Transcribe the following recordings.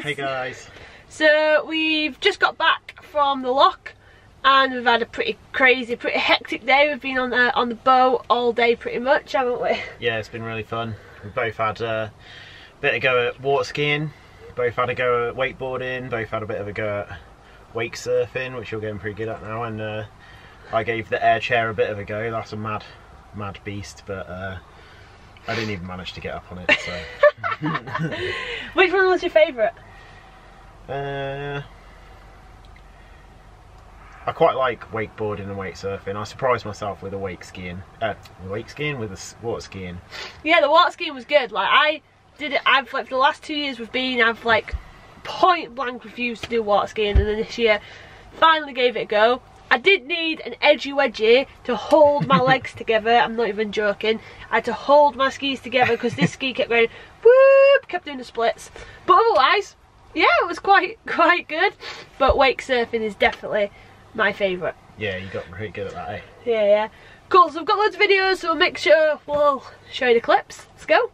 Hey guys. So we've just got back from the loch and we've had a pretty crazy, pretty hectic day. We've been on the boat all day pretty much, haven't we? Yeah, it's been really fun. We've both had a bit of go at water skiing, both had a go at wakeboarding, both had a bit of a go at wake surfing, which you're getting pretty good at now, and I gave the air chair a bit of a go. That's a mad beast, but I didn't even manage to get up on it, so. Which one was your favourite? I quite like wakeboarding and wake surfing. I surprised myself with the with the water skiing. Yeah, the water skiing was good. Like, I did it. I've like for the last 2 years I've like point blank refused to do water skiing, and then this year finally gave it a go. I did need an edgy wedgie to hold my legs together. I'm not even joking. I had to hold my skis together because this ski kept going whoop, kept doing the splits. But otherwise, yeah, it was quite good. But wake surfing is definitely my favourite. Yeah, you got pretty good at that, eh? Yeah. Cool, so I've got loads of videos, so we'll make sure we'll show you the clips. Let's go.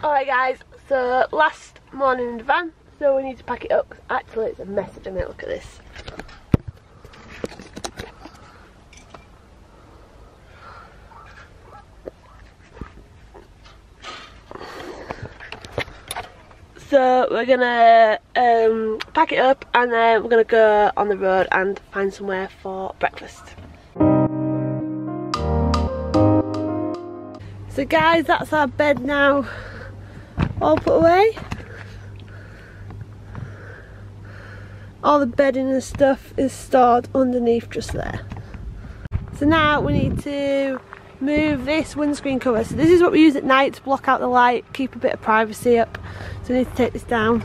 Alright guys, so last morning in the van, so we need to pack it up. Actually, it's a mess at the minute, look at this. So we're gonna pack it up and then we're gonna go on the road and find somewhere for breakfast. So guys, that's our bed now all put away. All the bedding and stuff is stored underneath just there. So now we need to move this windscreen cover. So this is what we use at night to block out the light, keep a bit of privacy up. So we need to take this down.